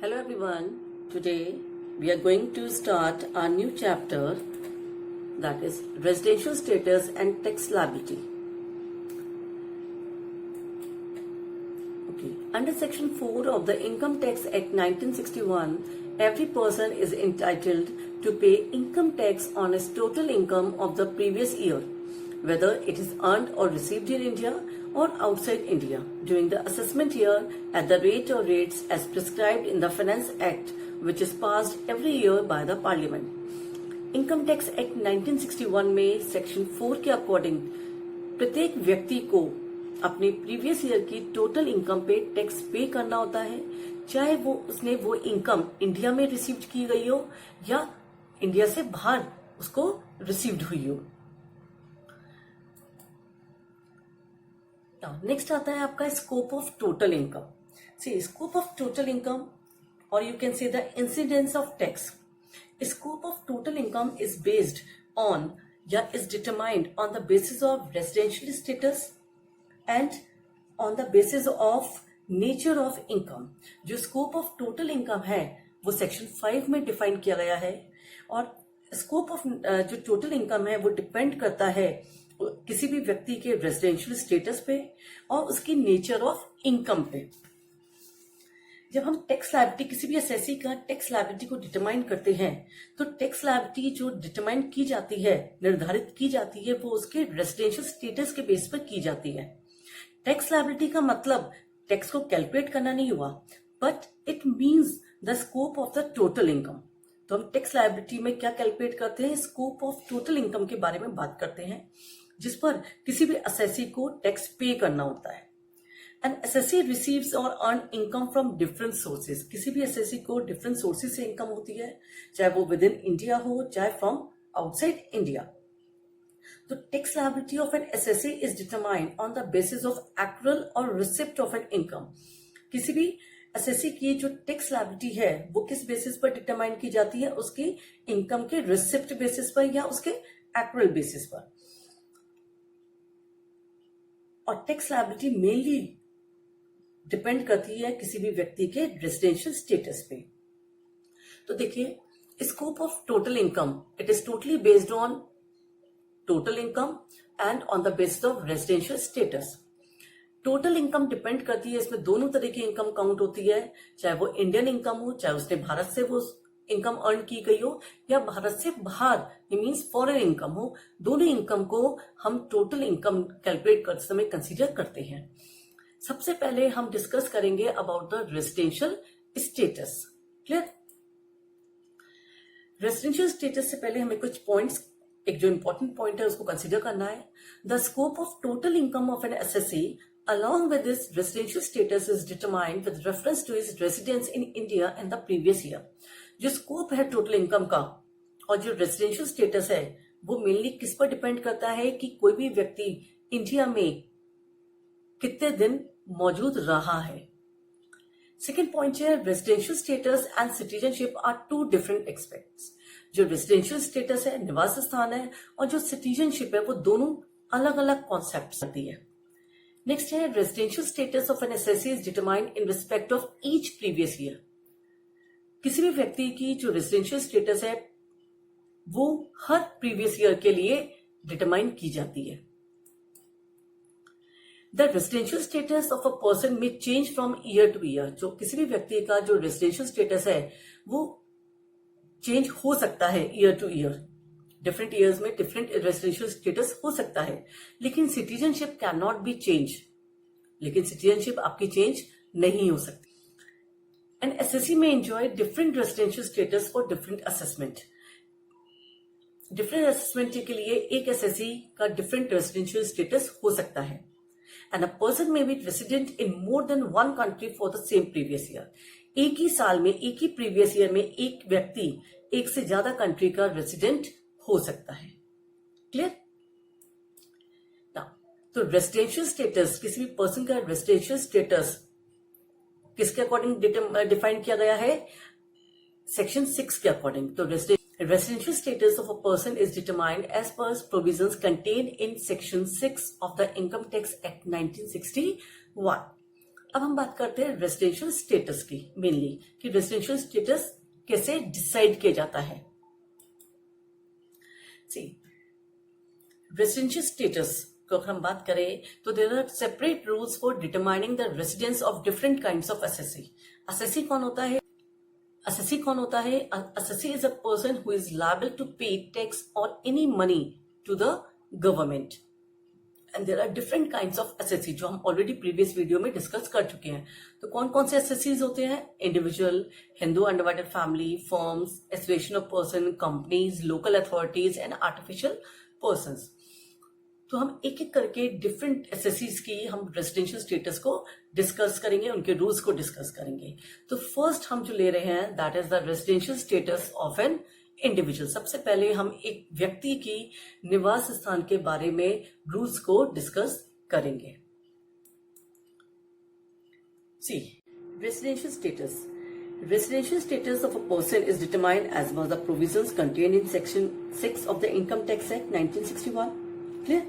Hello everyone. Today we are going to start our new chapter, that is residential status and tax liability. Okay. Under section 4 of the Income Tax Act 1961, every person is entitled to pay income tax on his total income of the previous year, whether it is earned or received in India or outside India during the assessment year at the rate or rates as prescribed in the Finance Act, which is passed every year by the Parliament. Income tax act 1961 में section 4 के according प्रत्येक व्यक्ति को अपने previous year की total income पे tax पे करना होता है, चाहे उसने वो इनकम इंडिया में रिसीव्ड की गई हो या इंडिया से बाहर उसको रिसीव्ड हुई हो. नेक्स्ट आता है आपका scope of total income. See scope of total income और you can say the incidence of tax. Scope of total income is based on या is determined on the basis of residential status and on the basis of nature of income. जो scope of total income है वो section 5 में define किया गया है और scope of जो टोटल इनकम है वो डिपेंड करता है किसी भी व्यक्ति के रेजिडेंशियल स्टेटस पे और उसकी नेचर ऑफ इनकम पे. जब हम टैक्स लायबिलिटी किसी भी असेसी का टैक्स लायबिलिटी को डिटरमाइन करते हैं तो टैक्स लायबिलिटी जो डिटरमाइन की जाती है, निर्धारित की जाती है, वो उसके रेजिडेंशियल स्टेटस के बेस पर की जाती है. टैक्स लायबिलिटी का मतलब टैक्स को कैलकुलेट करना नहीं हुआ, but it means the scope of the total income. तो हम टैक्स लायबिलिटी में क्या कैलकुलेट करते हैं, स्कोप ऑफ टोटल इनकम के बारे में बात करते हैं जिस पर किसी भी असेसी को टैक्स पे करना होता है. एन असेसी रिसीव्स और earn income from different sources. किसी भी असेसी को डिफरेंट सोर्सेज से इनकम होती है, चाहे वो विद इन इंडिया हो चाहे फ्रॉम आउटसाइड इंडिया. तो tax liability of N assessee is determined on the basis of actual और रिसिप्ट ऑफ एन इनकम. किसी भी असेसी की जो टैक्स लायबिलिटी है वो किस बेसिस पर डिटरमाइन की जाती है, उसकी इनकम के रिसिप्ट बेसिस पर या उसके एक्चुअल बेसिस पर. और टैक्स लायबिलिटी मेनली डिपेंड करती है किसी भी व्यक्ति के रेजिडेंशियल स्टेटस पे. तो देखिए, scope of total income it is totally based on total income and on the basis of residential status. Total income depend करती है, इसमें दोनों तरह की इनकम काउंट होती है, चाहे वो इंडियन इनकम हो, चाहे उसने भारत से वो इनकम अर्न की गई हो या भारत से बाहर मीन्स फॉरेन इनकम हो. दोनों इनकम को हम टोटल इनकम कैलकुलेट करते समय कंसीडर करते हैं. सबसे पहले हम डिस्कस करेंगे about the residential status. Clear? Residential status से पहले हमें कुछ पॉइंट्स, एक जो इंपॉर्टेंट पॉइंट है उसको कंसीडर करना है. The scope of total income of N assessee along with his residential status is determined with reference to his residence in India in the previous year. जो स्कोप है total income का और जो residential status है वो mainly किस पर depend करता है कि कोई भी व्यक्ति इंडिया में कितने दिन मौजूद रहा है. सेकेंड पॉइंट है, residential status and citizenship are two different aspects. जो रेजिडेंशियल स्टेटस है, निवास स्थान है, और जो सिटीजनशिप है वो दोनों अलग अलग कॉन्सेप्ट होती है. नेक्स्ट है, residential status of N assessee is determined in respect of each previous year. किसी भी व्यक्ति की जो रेजिडेंशियल स्टेटस है वो हर प्रीवियस ईयर के लिए डिटरमाइन की जाती है. The residential status of a person may change from year to year. जो किसी भी व्यक्ति का जो रेजिडेंशियल स्टेटस है वो चेंज हो सकता है year to year. Different years में डिफरेंट रेजिडेंशियल स्टेटस हो सकता है, लेकिन citizenship can not be change. लेकिन सिटीजनशिप आपकी चेंज नहीं हो सकती. एन असेसी में enjoy different residential status for different assessment. Different assessment के लिए एक असेसी का डिफरेंट रेजिडेंशियल स्टेटस हो सकता है. एंड अ पर्सन में B resident in more than one country for the same previous year. एक ही साल में, एक ही प्रीवियस ईयर में एक व्यक्ति एक से ज्यादा कंट्री का रेसिडेंट हो सकता है. क्लियर? तो रेजिडेंशियल स्टेटस, किसी भी पर्सन का रेजिडेंशियल स्टेटस किसके अकॉर्डिंग डिफाइन किया गया है, सेक्शन 6 के अकॉर्डिंग. तो residential status of a person is determined as per provisions contained in section 6 of the Income Tax Act 1961. अब हम बात करते हैं रेजिडेंशियल स्टेटस की, मेनली कि रेजिडेंशियल स्टेटस कैसे डिसाइड किया जाता है। सी रेजिडेंशियल स्टेटस को अगर हम बात करें तो there are separate rules for determining the residence of different kinds of SSC. SSC कौन होता है? एसएससी कौन होता है? SSC is a person who is liable to pay tax और any money to the government. And there are different kinds of SSC जो हम already previous video में डिस्कस कर चुके हैं। तो कौन कौन से एसएससीज होते हैं? Individual, Hindu undivided family, firms, association of person, companies, local authorities and artificial persons. तो हम एक एक करके डिफरेंट एसएससीज की हम रेजिडेंशियल स्टेटस को डिस्कस करेंगे, उनके रूल्स को डिस्कस करेंगे। तो फर्स्ट हम जो ले रहे हैं that is the residential status of an individual. सबसे पहले हम एक व्यक्ति की निवास स्थान के बारे में रूल्स को डिस्कस करेंगे। See residential status. Residential status of a person is determined as per the provisions contained in Section 6 of the Income Tax Act 1961. Clear?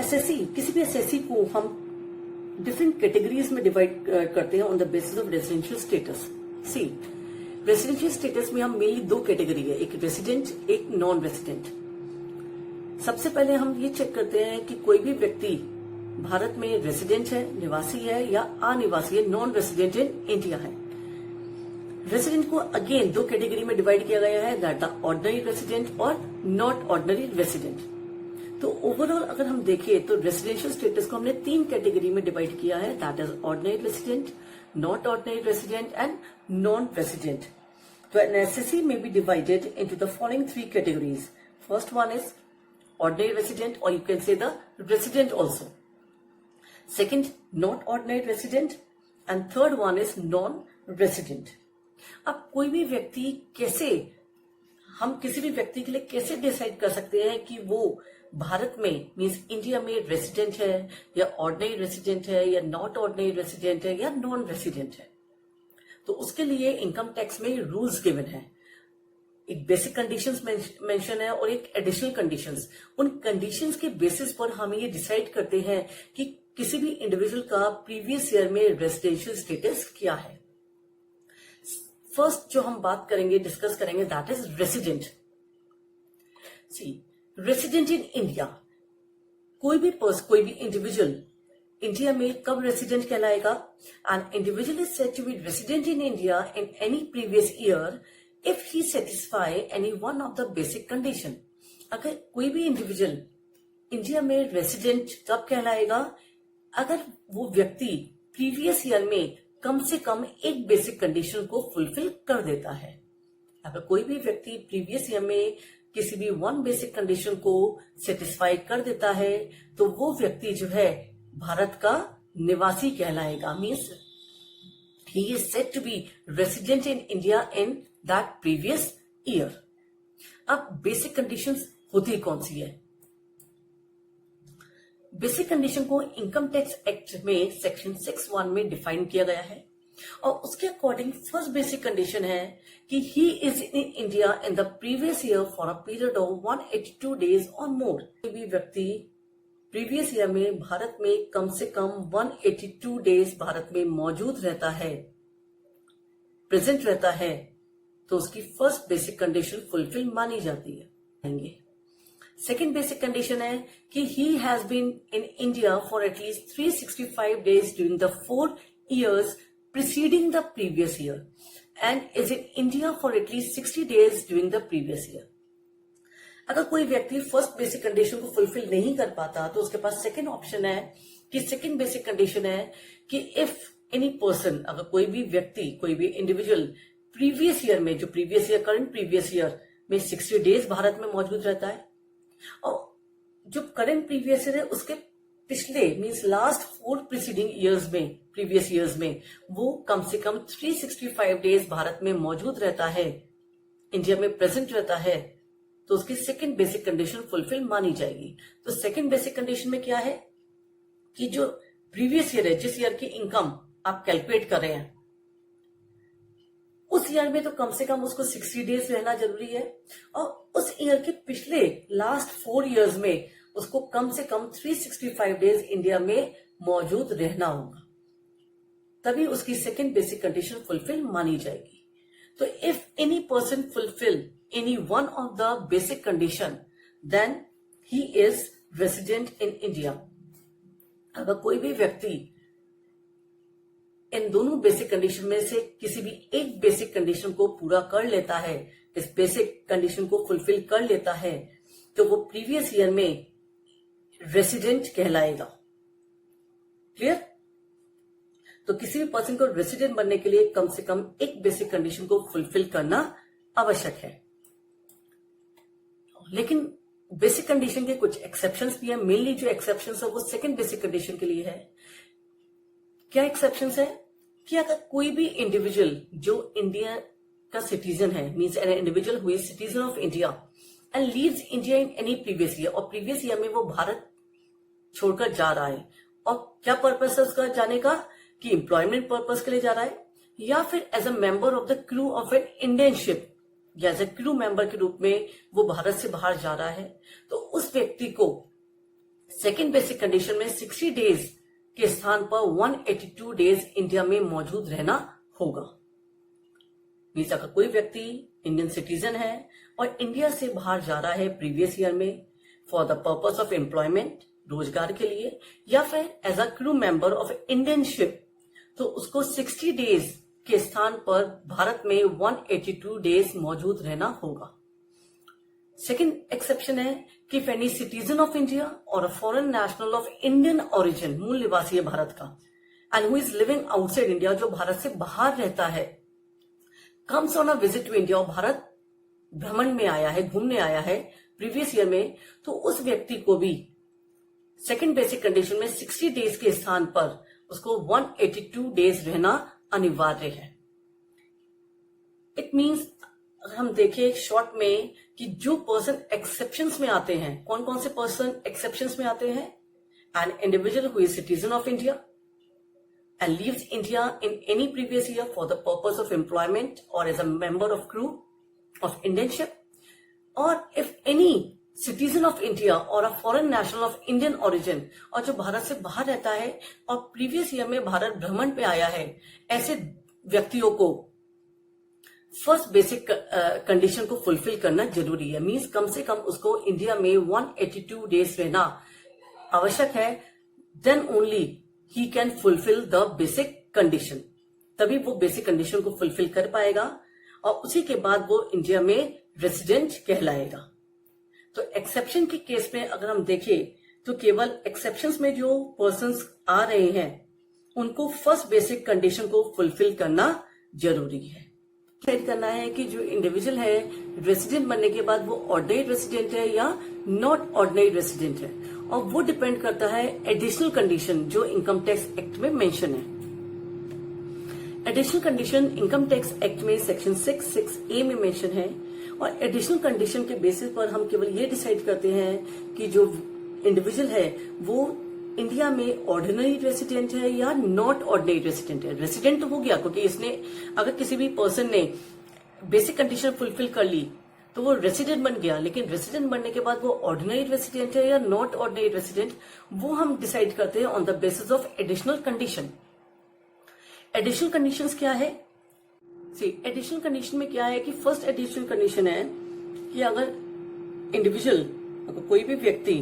SSC, किसी भी SSC को हम डिफरेंट कैटेगरीज में डिवाइड करते हैं on the basis of residential status. See residential status में हम mainly दो कैटेगरी है, एक रेजिडेंट, एक नॉन रेजिडेंट। सबसे पहले हम ये चेक करते हैं कि कोई भी व्यक्ति भारत में रेजिडेंट है, निवासी है या अनिवासी है, नॉन रेजिडेंट इन इंडिया है। रेजिडेंट को अगेन दो कैटेगरी में डिवाइड किया गया है, दैट द ऑर्डिनरी रेजिडेंट और नॉट ऑर्डिनरी रेजिडेंट। तो ओवरऑल अगर हम देखें तो रेजिडेंशियल स्टेटस को हमने तीन कैटेगरी में डिवाइड किया है, that is ordinary resident, not ordinary resident and non resident. तो an SSC may be divided into the following three categories. First one is ordinary resident और you can say the resident also. Second not ordinary resident and third one is non resident. अब कोई भी व्यक्ति कैसे, हम किसी भी व्यक्ति के लिए कैसे डिसाइड कर सकते हैं कि वो भारत में मींस इंडिया में रेजिडेंट है या ऑर्डिनरी रेजिडेंट है या नॉट ऑर्डिनरी रेजिडेंट है या नॉन रेजिडेंट है? तो उसके लिए इनकम टैक्स में रूल्स गिवन है। एक बेसिक कंडीशंस मेंशन है और एक एडिशनल कंडीशंस। उन कंडीशंस के बेसिस पर हम ये डिसाइड करते हैं कि किसी भी इंडिविजुअल का प्रीवियस ईयर में रेजिडेंशियल स्टेटस क्या है। फर्स्ट जो हम बात करेंगे, डिस्कस करेंगे, that is resident. See resident in India, कोई भी इंडिविजुअल इंडिया में कब रेसिडेंट कहलाएगा? An individual is said to be resident in India in any previous year if he satisfy any one of the basic condition. अगर कोई भी individual India में resident कब कहलाएगा? अगर वो व्यक्ति प्रीवियस ईयर में कम से कम एक बेसिक कंडीशन को फुलफिल कर देता है। अगर कोई भी व्यक्ति प्रीवियस ईयर में किसी भी वन बेसिक कंडीशन को सेटिस्फाई कर देता है तो वो व्यक्ति जो है भारत का निवासी कहलाएगा। Means he is said to be resident in India in that previous year. अब बेसिक कंडीशंस होती कौन सी है? बेसिक कंडीशन को इनकम टैक्स एक्ट में सेक्शन 6(1) में डिफाइन किया गया है और उसके अकॉर्डिंग फर्स्ट बेसिक कंडीशन है कि he is in India in the previous year for a period of 182 days और मोर। कोई भी व्यक्ति प्रीवियस ईयर में भारत में कम से कम 182 डेज भारत में मौजूद रहता है, प्रेजेंट रहता है, तो उसकी फर्स्ट बेसिक कंडीशन फुलफिल मानी जाती है। सेकेंड बेसिक कंडीशन है कि he has been in India for at least 365 days during the 4 years preceding the previous year and is in India for at least 60 days during the previous year. अगर कोई व्यक्ति first basic condition को fulfil नहीं कर पाता तो उसके पास second option है कि सेकेंड बेसिक कंडीशन है कि इफ एनी पर्सन, अगर कोई भी व्यक्ति, कोई भी इंडिविजुअल प्रीवियस ईयर में, जो previous year current previous year में 60 डेज भारत में मौजूद रहता है और जो करंट प्रीवियस ईयर है उसके पिछले मींस लास्ट 4 प्रीसीडिंग ईयर्स में, प्रीवियस ईयर्स में वो कम से कम 365 डेज भारत में मौजूद रहता है, इंडिया में प्रेजेंट रहता है, तो उसकी सेकंड बेसिक कंडीशन फुलफिल मानी जाएगी। तो सेकंड बेसिक कंडीशन में क्या है कि जो प्रीवियस ईयर है, जिस ईयर की इनकम आप कैलकुलेट कर रहे हैं, उस ईयर में तो कम से कम उसको 60 डेज रहना जरूरी है और उस ईयर के पिछले लास्ट 4 ईयर्स में उसको कम से कम 365 डेज इंडिया में मौजूद रहना होगा। तभी उसकी सेकेंड बेसिक कंडीशन फुलफिल मानी जाएगी। तो if any person fulfil any one of the basic condition then he is resident in India. अगर कोई भी व्यक्ति इन दोनों बेसिक कंडीशन में से किसी भी एक बेसिक कंडीशन को पूरा कर लेता है, इस बेसिक कंडीशन को फुलफिल कर लेता है, तो वो प्रीवियस ईयर में रेसिडेंट कहलाएगा। क्लियर? तो किसी भी पर्सन को रेसिडेंट बनने के लिए कम से कम एक बेसिक कंडीशन को फुलफिल करना आवश्यक है। लेकिन बेसिक कंडीशन के कुछ एक्सेप्शंस भी है। मेनली जो एक्सेप्शंस है वो सेकंड बेसिक कंडीशन के लिए है। क्या एक्सेप्शंस है कि अगर कोई भी इंडिविजुअल जो इंडिया का सिटीजन है, means an individual who is citizen of India and leaves India in any previous year, और प्रीवियस ईयर में वो भारत छोड़कर जा रहा है, और क्या पर्पस है उसका जाने का, कि एम्प्लॉयमेंट पर्पस के लिए जा रहा है, या फिर as a member of the crew of an Indian ship, या एज अ क्रू मेंबर के रूप में वो भारत से बाहर जा रहा है, तो उस व्यक्ति को सेकेंड बेसिक कंडीशन में 60 डेज के स्थान पर 182 डेज इंडिया में मौजूद रहना होगा। मीन्स अगर कोई व्यक्ति इंडियन सिटीजन है और इंडिया से बाहर जा रहा है प्रीवियस ईयर में for the purpose of employment, रोजगार के लिए, या फिर as a crew member of Indian ship, तो उसको 60 डेज के स्थान पर भारत में 182 डेज मौजूद रहना होगा। सेकेंड एक्सेप्शन है कि if any citizen of India और a foreign national of Indian origin, मूल निवासी है भारत का, and who is living outside India, जो भारत से बाहर रहता है, comes on a visit to India, और भारत भ्रमण में आया है, घूमने आया है प्रीवियस ईयर में, तो उस व्यक्ति को भी सेकेंड बेसिक कंडीशन में 60 डेज के स्थान पर उसको 182 डेज रहना अनिवार्य है। इट मीन्स अगर हम देखें शॉर्ट में कि जो पर्सन एक्सेप्शंस में आते हैं, कौन कौन से पर्सन एक्सेप्शंस में आते हैं, an individual who is citizen of India and leaves India in any previous year for the purpose of employment or as a member of crew of Indian ship, or if any citizen of India or a foreign national of Indian origin, और जो भारत से बाहर रहता है और previous year में भारत भ्रमण पे आया है, ऐसे व्यक्तियों को फर्स्ट बेसिक कंडीशन को फुलफिल करना जरूरी है। मीन्स कम से कम उसको इंडिया में 182 डेज रहना आवश्यक है, then only he can fulfill the basic condition, तभी वो बेसिक कंडीशन को फुलफिल कर पाएगा और उसी के बाद वो इंडिया में रेसिडेंट कहलाएगा। तो एक्सेप्शन के केस में अगर हम देखें तो केवल एक्सेप्शंस में जो पर्संस आ रहे हैं उनको फर्स्ट बेसिक कंडीशन को फुलफिल करना जरूरी है। डिसाइड करना है कि जो इंडिविजुअल है रेसिडेंट बनने के बाद वो ऑर्डिनरी रेसिडेंट है या नॉट ऑर्डिनरी रेसिडेंट है, और वो डिपेंड करता है एडिशनल कंडीशन जो इनकम टैक्स एक्ट में मेंशन है। Additional condition income tax act में सेक्शन 66A में मेंशन है, और एडिशनल कंडीशन के बेसिस पर हम केवल ये डिसाइड करते हैं कि जो इंडिविजुअल है वो इंडिया में ऑर्डिनरी रेसिडेंट है या नॉट ऑर्डिनरी रेसिडेंट है। रेसिडेंट तो हो गया क्योंकि इसने, अगर किसी भी पर्सन ने बेसिक कंडीशन फुलफिल कर ली तो वो रेसिडेंट बन गया, लेकिन रेसिडेंट बनने के बाद वो ऑर्डिनरी रेसिडेंट है या नॉट ऑर्डिनरी रेसिडेंट, वो हम डिसाइड करते हैं on the basis of additional condition. Additional conditions क्या है? सी, एडिशनल कंडीशन में क्या है कि फर्स्ट एडिशनल कंडीशन है कि अगर इंडिविजुअल, अगर कोई भी व्यक्ति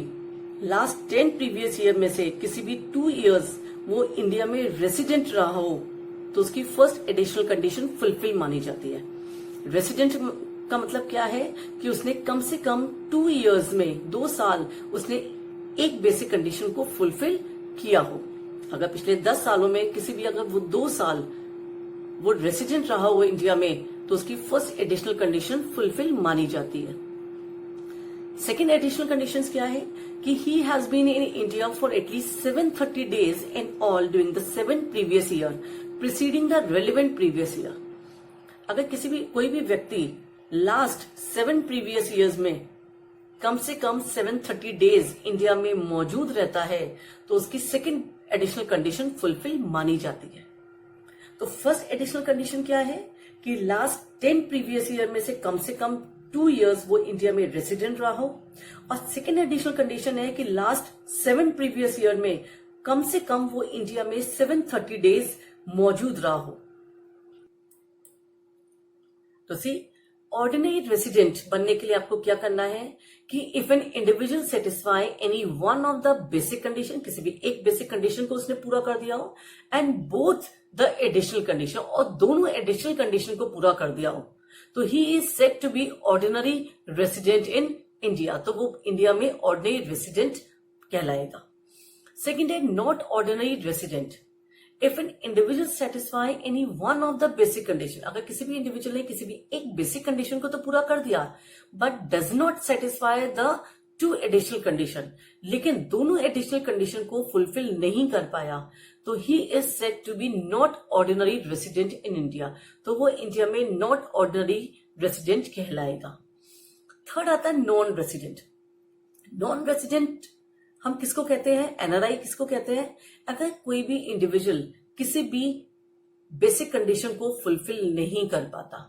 लास्ट 10 प्रीवियस ईयर में से किसी भी 2 इयर्स वो इंडिया में रेसिडेंट रहा हो तो उसकी फर्स्ट एडिशनल कंडीशन फुलफिल मानी जाती है। रेसिडेंट का मतलब क्या है कि उसने कम से कम 2 इयर्स में, 2 साल उसने एक बेसिक कंडीशन को फुलफिल किया हो। अगर पिछले 10 सालों में किसी भी, अगर वो 2 साल वो रेसिडेंट रहा हो इंडिया में तो उसकी फर्स्ट एडिशनल कंडीशन फुलफिल मानी जाती है। सेकेंड एडिशनल कंडीशन क्या है कि he has been in India for at least 730 days in all during the 7 previous year preceding the relevant previous year. अगर किसी भी, कोई भी व्यक्ति लास्ट 7 प्रीवियस ईयर्स में कम से कम 730 डेज इंडिया में मौजूद रहता है तो उसकी सेकेंड एडिशनल कंडीशन फुलफिल मानी जाती है। तो फर्स्ट एडिशनल कंडीशन क्या है कि लास्ट 10 प्रीवियस ईयर में से कम 2 इयर्स वो इंडिया में रेसिडेंट रहा हो, और सेकेंड एडिशनल कंडीशन है कि लास्ट 7 प्रीवियस ईयर में कम से कम वो इंडिया में 730 डेज मौजूद रहा हो। तो सी, ऑर्डिनरी रेसिडेंट बनने के लिए आपको क्या करना है कि if an individual satisfy any one of the basic condition, किसी भी एक बेसिक कंडीशन को उसने पूरा कर दिया हो, and both the additional condition, और दोनों एडिशनल कंडीशन को पूरा कर दिया हो, तो he is said to be ordinary resident in India. तो वो इंडिया में ऑर्डिनरी रेसिडेंट कहलाएगा। सेकेंड है not ordinary resident. If an individual satisfy any one of the basic condition, अगर किसी भी इंडिविजुअल ने किसी भी एक बेसिक कंडीशन को तो पूरा कर दिया but does not satisfy the two additional condition, लेकिन दोनों एडिशनल कंडीशन को फुलफिल नहीं कर पाया, तो he is said to be not ordinary resident in India. तो वो इंडिया में नॉट ऑर्डिनरी रेसिडेंट कहलाएगा। थर्ड आता है नॉन रेसिडेंट। नॉन रेसिडेंट हम किसको कहते हैं? एनआरआई किसको कहते हैं? अगर कोई भी इंडिविजुअल किसी भी बेसिक कंडीशन को फुलफिल नहीं कर पाता,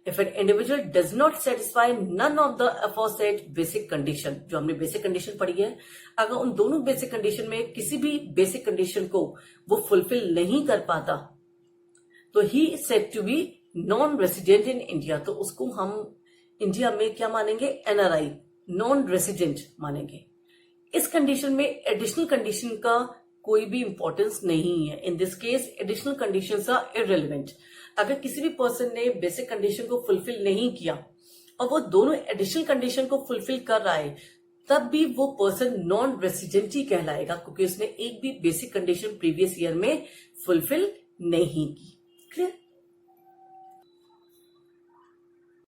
if an individual does not satisfy none of the aforesaid basic condition, जो हमने बेसिक कंडीशन पढ़ी है, अगर उन दोनों बेसिक कंडीशन में किसी भी बेसिक कंडीशन को वो फुलफिल नहीं कर पाता, तो he said to be non resident in India. तो उसको हम इंडिया में क्या मानेंगे? एनआरआई, नॉन रेसिडेंट मानेंगे। इस कंडीशन में एडिशनल कंडीशन का कोई भी इंपॉर्टेंस नहीं है। In this case additional conditions are irrelevant. अगर किसी भी पर्सन ने बेसिक कंडीशन को फुलफिल नहीं किया और वो दोनों एडिशनल कंडीशन को फुलफिल कर रहा है, तब भी वो पर्सन नॉन रेसिडेंट ही कहलाएगा, क्योंकि उसने एक भी बेसिक कंडीशन प्रीवियस ईयर में फुलफिल नहीं की। क्लियर?